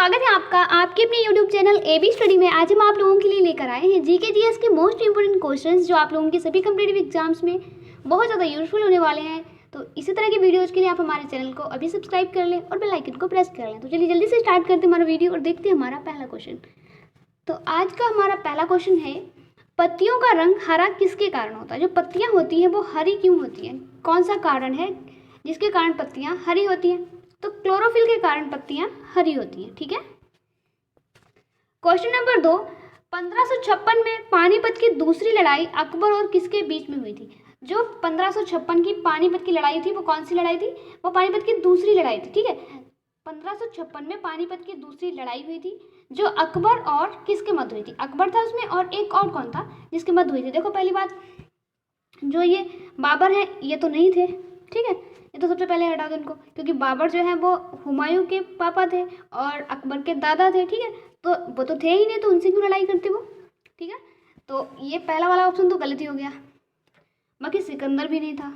स्वागत है आपका आपके अपने YouTube चैनल AB स्टडी में। आज हम आप लोगों के लिए लेकर आए हैं जीके जीएस के मोस्ट इंपोर्टेंट क्वेश्चंस जो आप लोगों के सभी कॉम्पिटिटिव एग्जाम्स में बहुत ज़्यादा यूजफुल होने वाले हैं। तो इसी तरह की वीडियोज़ के लिए आप हमारे चैनल को अभी सब्सक्राइब कर लें और बेल आइकन को प्रेस कर लें। तो चलिए जल्दी से स्टार्ट करते हैं हमारा वीडियो और देखते हैं हमारा पहला क्वेश्चन। तो आज का हमारा पहला क्वेश्चन है, पत्तियों का रंग हरा किसके कारण होता है? जो पत्तियाँ होती हैं वो हरी क्यों होती हैं? कौन सा कारण है जिसके कारण पत्तियाँ हरी होती हैं? तो क्लोरोफिल के कारण पत्तियां हरी होती हैं। ठीक है। क्वेश्चन नंबर 2, 1556 में पानीपत की दूसरी लड़ाई अकबर और किसके बीच में हुई थी? जो 1556 की पानीपत की लड़ाई थी वो कौन सी लड़ाई थी? वो पानीपत की दूसरी लड़ाई थी। ठीक है। 1556 में पानीपत की दूसरी लड़ाई हुई थी जो अकबर और किसके मध्य हुई थी? अकबर था उसमें और एक और कौन था जिसके मध्य हुई थी? देखो पहली बात, जो ये बाबर है ये तो नहीं थे। ठीक है, ये तो सबसे पहले हटा दो इनको, क्योंकि बाबर जो है वो हुमायूं के पापा थे और अकबर के दादा थे। ठीक है, तो वो तो थे ही नहीं, तो उनसे क्यों लड़ाई करते वो? ठीक है, तो ये पहला वाला ऑप्शन तो गलत ही हो गया। बाकी सिकंदर भी नहीं था,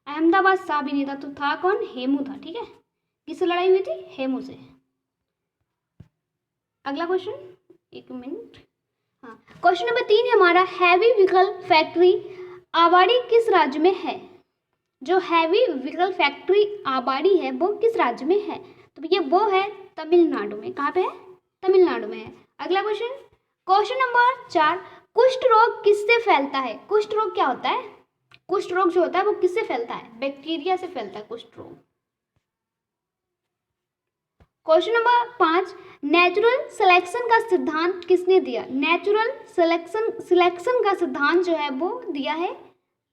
अहमदाबाद शाह भी नहीं था, तो था कौन? हेमू था। ठीक है, किससे लड़ाई हुई थी? हेमू से। अगला क्वेश्चन, एक मिनट। हाँ, क्वेश्चन नंबर 3 है हमारा, हैवी व्हीकल फैक्ट्री आबाड़ी किस राज्य में है? जो हैवी व्हीकल फैक्ट्री आबाड़ी है वो किस राज्य में है? तो ये वो है तमिलनाडु में। कहाँ पे है? तमिलनाडु में है। अगला क्वेश्चन, क्वेश्चन नंबर 4, कुष्ठ रोग किससे फैलता है? कुष्ठ रोग क्या होता है? कुष्ठ रोग जो होता है वो किससे फैलता है? बैक्टीरिया से फैलता है कुष्ठ रोग। क्वेश्चन नंबर 5, नेचुरल सिलेक्शन का सिद्धांत किसने दिया? नेचुरल सिलेक्शन का सिद्धांत जो है वो दिया है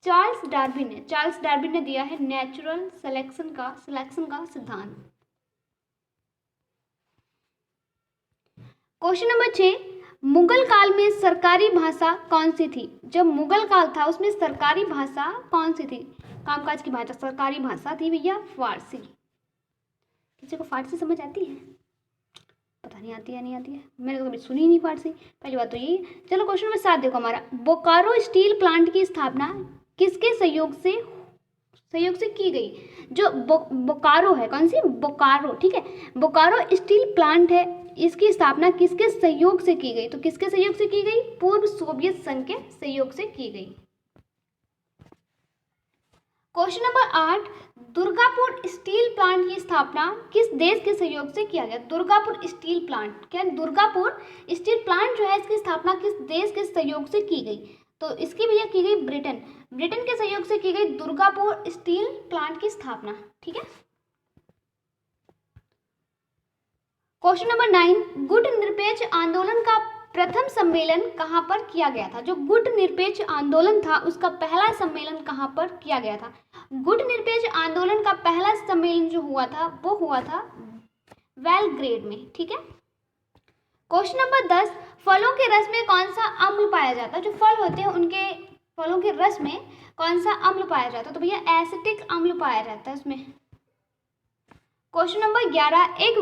चार्ल्स डार्विन ने। चार्ल्स डार्विन ने दिया है नेचुरल सिलेक्शन का सिद्धांत। क्वेश्चन नंबर 6, मुगल काल में सरकारी भाषा कौन सी थी? जब मुगल काल था उसमें सरकारी भाषा कौन सी थी? कामकाज की भाषा सरकारी भाषा थी भैया फारसी। किसी को फारसी समझ आती है? पता नहीं आती है नहीं आती है, मैंने तो कभी सुनी ही नहीं फारसी। पहली बात तो यही। चलो क्वेश्चन नंबर 7 देखो हमारा, बोकारो स्टील प्लांट की स्थापना किसके सहयोग से की गई? जो बोकारो है, कौन सी? बोकारो। ठीक है, बोकारो स्टील प्लांट है, इसकी स्थापना किसके सहयोग से की गई? तो किसके सहयोग से की गई? पूर्व सोवियत संघ के सहयोग से की गई। Question number 8, Durgapur steel plant की स्थापना किस देश के सहयोग से किया गया? दुर्गापुर स्टील प्लांट, क्या दुर्गापुर स्टील प्लांट जो है इसकी स्थापना किस देश के सहयोग से की गई? तो इसकी भैया की गई ब्रिटेन। ब्रिटेन के सहयोग से की गई दुर्गापुर स्टील प्लांट की स्थापना। ठीक है। क्वेश्चन नंबर 9, गुट निरपेक्ष आंदोलन का प्रथम सम्मेलन कहां पर किया गया था? जो गुट निरपेक्ष आंदोलन था उसका पहला सम्मेलन कहां पर किया गया था? गुट निरपेक्ष आंदोलन का पहला सम्मेलन जो हुआ था वो हुआ था बेलग्रेड में। ठीक है। क्वेश्चन नंबर 10, फलों के रस में कौन सा अम्ल पाया जाता है? जो फल होते हैं उनके फलों के रस में कौन सा अम्ल पाया जाता है? तो भैया एसिटिक अम्ल पाया जाता है उसमें। क्वेश्चन नंबर 11, एक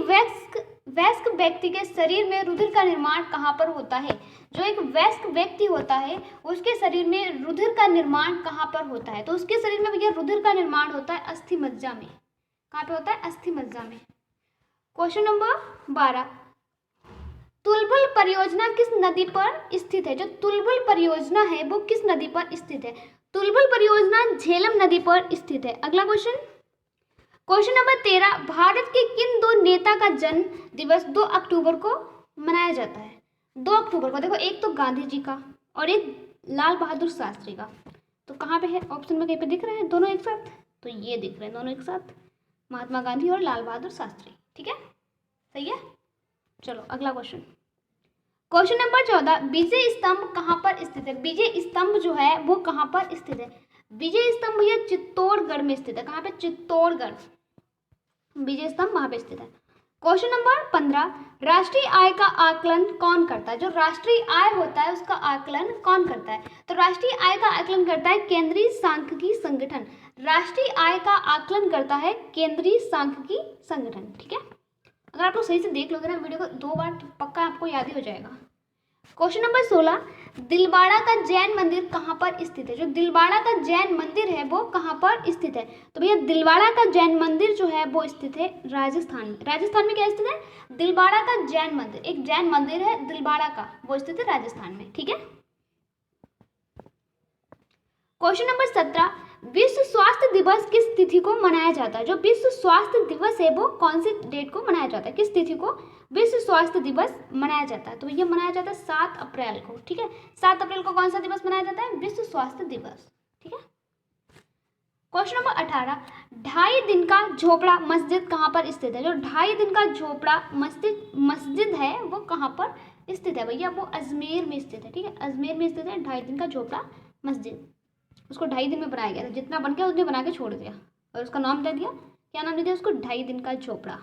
वयस्क व्यक्ति के शरीर में रुधिर का निर्माण कहाँ पर होता है? जो एक वयस्क व्यक्ति होता है उसके शरीर में रुधिर का निर्माण कहाँ पर होता है? तो उसके शरीर में भैया रुधिर का निर्माण होता है अस्थि मज्जा में। कहाँ पे होता है? अस्थि मज्जा में। क्वेश्चन नंबर 12, तुलबुल परियोजना किस नदी पर स्थित है? जो तुलबुल परियोजना है वो किस नदी पर स्थित है? तुलबुल परियोजना झेलम नदी पर स्थित है। अगला क्वेश्चन, क्वेश्चन नंबर 13, भारत के किन दो नेता का जन्म दिवस 2 अक्टूबर को मनाया जाता है? 2 अक्टूबर को, देखो एक तो गांधी जी का और एक लाल बहादुर शास्त्री का। तो कहाँ पे है? ऑप्शन में कहीं पे दिख रहे हैं दोनों एक साथ? तो ये दिख रहे हैं दोनों एक साथ, महात्मा गांधी और लाल बहादुर शास्त्री। ठीक है, सही है। चलो अगला क्वेश्चन, क्वेश्चन नंबर 14, विजय स्तंभ कहाँ पर स्थित है? विजय स्तंभ जो है वो कहाँ पर स्थित है? विजय स्तंभ भैया चित्तौड़गढ़ में स्थित है। कहाँ पे? चित्तौड़गढ़, विजय स्तंभ वहां पे स्थित है। क्वेश्चन नंबर 15, राष्ट्रीय आय का आकलन कौन करता है? जो राष्ट्रीय आय होता है उसका आकलन कौन करता है? तो राष्ट्रीय आय का आकलन करता है केंद्रीय सांख्यिकी संगठन। राष्ट्रीय आय का आकलन करता है केंद्रीय सांख्यिकी संगठन। ठीक है, अगर आप लोग सही से देख लोगे ना वीडियो को 2 बार तो पक्का आपको याद ही हो जाएगा। क्वेश्चन नंबर 16, दिलवाड़ा का जैन मंदिर कहाँ पर स्थित है? जो दिलवाड़ा का जैन मंदिर है वो कहाँ पर स्थित है? तो भैया दिलवाड़ा का जैन मंदिर जो है वो स्थित है राजस्थान में। राजस्थान में क्या स्थित है? दिलवाड़ा का जैन मंदिर, एक जैन मंदिर है दिलवाड़ा का, वो स्थित है राजस्थान में। ठीक है। क्वेश्चन नंबर 17, विश्व स्वास्थ्य दिवस किस तिथि को मनाया जाता है? जो विश्व स्वास्थ्य दिवस है वो कौन सी डेट को मनाया जाता है? किस तिथि को विश्व स्वास्थ्य दिवस मनाया जाता है? तो ये मनाया जाता है 7 अप्रैल को। ठीक है, 7 अप्रैल को कौन सा दिवस मनाया जाता है? विश्व स्वास्थ्य दिवस। ठीक है। क्वेश्चन नंबर 18, 2.5 दिन का झोपड़ा मस्जिद कहाँ पर स्थित है? जो 2.5 दिन का झोपड़ा मस्जिद है वो कहाँ पर स्थित है? भैया वो अजमेर में स्थित है। ठीक है, अजमेर में स्थित है 2.5 दिन का झोपड़ा मस्जिद। उसको 2.5 दिन में बनाया गया था, जितना बन गया उसने बना के छोड़ दिया और उसका नाम दे दिया, क्या नाम दे दिया उसको? 2.5 दिन का झोपड़ा।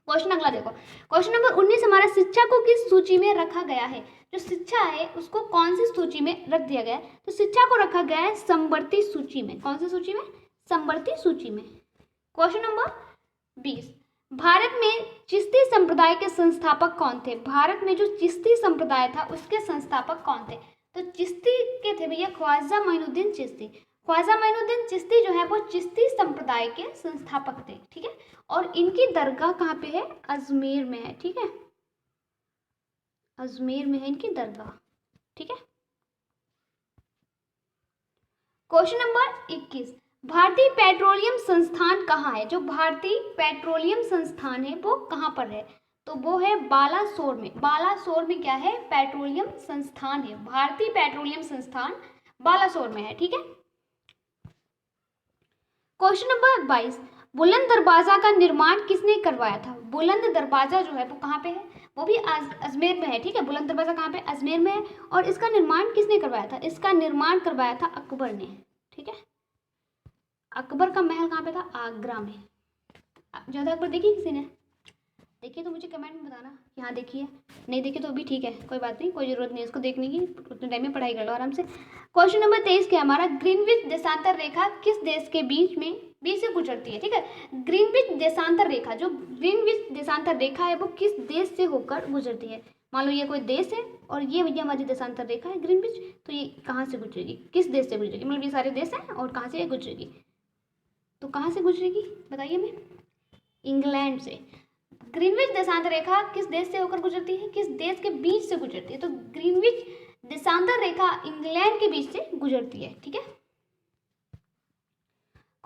क्वेश्चन अगला देखो, क्वेश्चन नंबर 19 हमारा, शिक्षा को किस सूची में रखा गया है? जो शिक्षा है उसको कौन सी सूची में रख दिया गया है? तो शिक्षा को रखा गया है समवर्ती सूची में। कौन सी सूची में? समवर्ती सूची में। क्वेश्चन नंबर 20, भारत में चिश्ती संप्रदाय के संस्थापक कौन थे? भारत में जो चिश्ती संप्रदाय था उसके संस्थापक कौन थे? तो चिश्ती के थे भैया ख्वाजा मोइनुद्दीन चिश्ती। ख्वाजा मोइनुद्दीन चिश्ती जो है वो चिश्ती संप्रदाय के संस्थापक थे। ठीक है, और इनकी दरगाह कहाँ पे है? अजमेर में है। ठीक है, अजमेर में है इनकी दरगाह। ठीक है। क्वेश्चन नंबर 21, भारतीय पेट्रोलियम संस्थान कहाँ है? जो भारतीय पेट्रोलियम संस्थान है वो कहाँ पर है? तो वो है बालासोर में। बालासोर में क्या है? पेट्रोलियम संस्थान है। भारतीय पेट्रोलियम संस्थान बालासोर में है। ठीक है। क्वेश्चन नंबर 22, बुलंद दरवाजा का निर्माण किसने करवाया था? बुलंद दरवाजा जो है वो कहाँ पे है? वो भी अजमेर में है। ठीक है, बुलंद दरवाजा कहाँ पे? अजमेर में है। और इसका निर्माण किसने करवाया था? इसका निर्माण करवाया था अकबर ने। ठीक है, अकबर का महल कहाँ पे था? आगरा में। ज्यादा अकबर देखी किसी ने? देखिए तो मुझे कमेंट में बताना। यहाँ देखिए, नहीं देखिए तो भी ठीक है, कोई बात नहीं, कोई ज़रूरत नहीं इसको देखने की, उतने टाइम में पढ़ाई कर लो आराम से। क्वेश्चन नंबर 23 क्या हमारा, ग्रीनविच देशांतर रेखा किस देश के बीच से गुजरती है? ठीक है, ग्रीनविच देशांतर रेखा, जो ग्रीनविच देशांतर रेखा है वो किस देश से होकर गुजरती है? मान लो ये कोई देश है और ये भैया हमारी देशांतर रेखा है ग्रीनविच, तो ये कहाँ से गुजरेगी? किस देश से गुजरेगी? मतलब ये सारे देश हैं और कहाँ से ये गुजरेगी? तो कहाँ से गुजरेगी बताइए हमें? इंग्लैंड से। ग्रीनविच देशांतर रेखा किस देश से होकर गुजरती है? किस देश के बीच से गुजरती है? तो ग्रीनविच देशांतर रेखा इंग्लैंड के बीच से गुजरती है। ठीक है।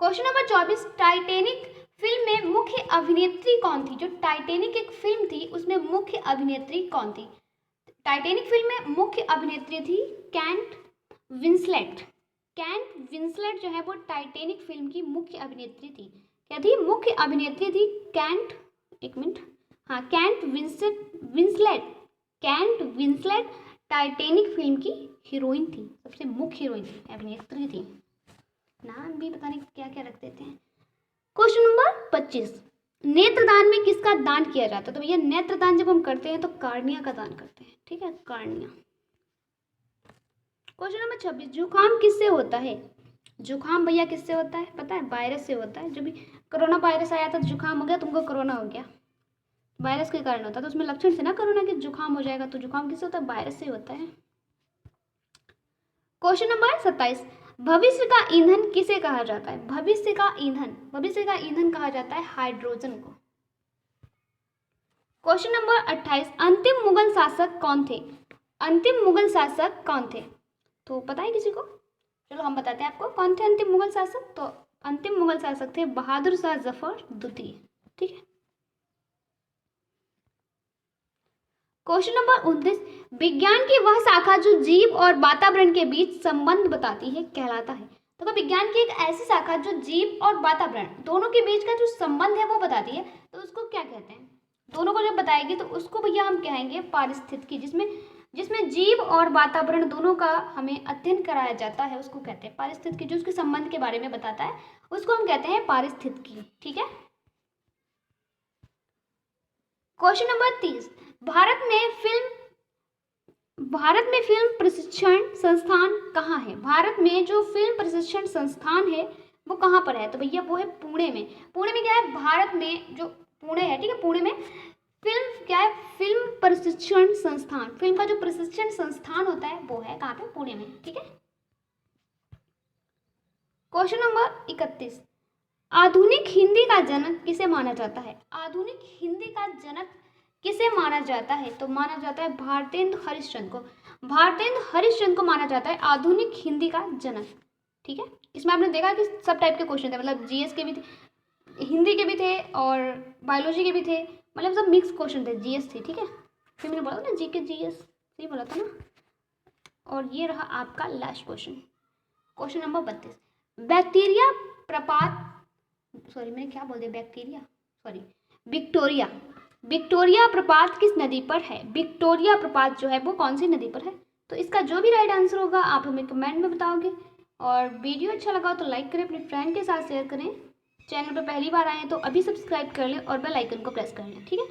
क्वेश्चन नंबर 24, टाइटैनिक फिल्म में मुख्य अभिनेत्री कौन थी? जो टाइटैनिक एक फिल्म थी उसमें मुख्य अभिनेत्री कौन थी? टाइटैनिक फिल्म में मुख्य अभिनेत्री थी केट विंसलेट। केट विंसलेट जो है वो टाइटैनिक फिल्म की मुख्य अभिनेत्री थी। क्या थी? मुख्य अभिनेत्री थी केट, एक मिनट, हाँ, केट विंसलेट टाइटैनिक फिल्म की हीरोइन थी, सबसे मुख्य हीरोइन थी, अभिनेत्री थी। नाम भी पता नहीं क्या क्या रख देते हैं। क्वेश्चन नंबर 25, नेत्रदान में किसका दान किया जाता है? तो भैया नेत्रदान जब हम करते हैं तो कार्निया का दान करते हैं। ठीक है, कार्निया। क्वेश्चन नंबर 26, जुकाम किससे होता है? जुकाम भैया किससे होता है पता है? वायरस से होता है। जब भी कोरोना वायरस आया था तो जुकाम हो गया, तुमको कोरोना हो गया, वायरस के कारण होता है। तो उसमें लक्षण थे ना कोरोना के, जुकाम हो जाएगा, तो जुकाम किससे होता है? वायरस से होता है। क्वेश्चन नंबर 27, भविष्य का ईंधन किसे कहा जाता है? भविष्य का ईंधन कहा जाता है हाइड्रोजन को। क्वेश्चन नंबर 28, अंतिम मुगल शासक कौन थे? अंतिम मुगल शासक कौन थे? तो पता है किसी को? चलो हम बताते हैं आपको कौन थे अंतिम मुगल शासक। तो अंतिम मुगल शासक थे बहादुर शाह जफर द्वितीय। ठीक है। क्वेश्चन नंबर 29, विज्ञान की वह शाखा जो जीव और वातावरण के बीच संबंध बताती है कहलाता है? तो विज्ञान की एक ऐसी शाखा जो जीव और वातावरण दोनों के बीच का जो संबंध है वो बताती है, तो उसको क्या कहते हैं? दोनों को जब बताएगी तो उसको भैया हम कहेंगे पारिस्थितिकी। जिसमें जीव और वातावरण दोनों का हमें अध्ययन कराया जाता है उसको कहते हैं पारिस्थितिकी। जो उसके संबंध के बारे में बताता है उसको हम कहते हैं पारिस्थितिकी। ठीक है। क्वेश्चन नंबर 30, भारत में फिल्म प्रशिक्षण संस्थान कहाँ है? भारत में जो फिल्म प्रशिक्षण संस्थान है वो कहाँ पर है? तो भैया वो है पुणे में। पुणे में क्या है? भारत में जो पुणे है, ठीक है, पुणे में फिल्म क्या है? फिल्म प्रशिक्षण संस्थान। फिल्म का जो प्रशिक्षण संस्थान होता है वो है कहाँ पे? पुणे में। ठीक है। क्वेश्चन नंबर 31, आधुनिक हिंदी का जनक किसे माना जाता है? आधुनिक हिंदी का जनक किसे माना जाता है? तो माना जाता है भारतेंदु हरिश्चंद्र को। भारतेंदु हरिश्चंद्र को माना जाता है आधुनिक हिंदी का जनक। ठीक है। इसमें आपने देखा कि सब टाइप के क्वेश्चन थे, मतलब जीएस के भी थे, हिंदी के भी थे और बायोलॉजी के भी थे, मतलब सब मिक्स क्वेश्चन थे, जीएस थे। ठीक है। फिर मैंने बोला था ना जीके जीएस, सही बोला था ना। और ये रहा आपका last question, question number 32, bacteria प्रपात, सॉरी मैंने क्या बोल दिया, बैक्टीरिया, सॉरी विक्टोरिया, विक्टोरिया प्रपात किस नदी पर है? विक्टोरिया प्रपात जो है वो कौन सी नदी पर है? तो इसका जो भी राइट आंसर होगा आप हमें कमेंट में बताओगे। और वीडियो अच्छा लगा तो लाइक करें, अपने फ्रेंड के साथ शेयर करें। चैनल पर पहली बार आए हैं तो अभी सब्सक्राइब कर लें और बेल आइकन को प्रेस कर लें। ठीक है।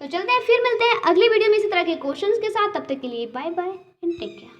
तो चलते हैं, फिर मिलते हैं अगली वीडियो में इसी तरह के क्वेश्चंस के साथ। तब तक के लिए bye bye and take care.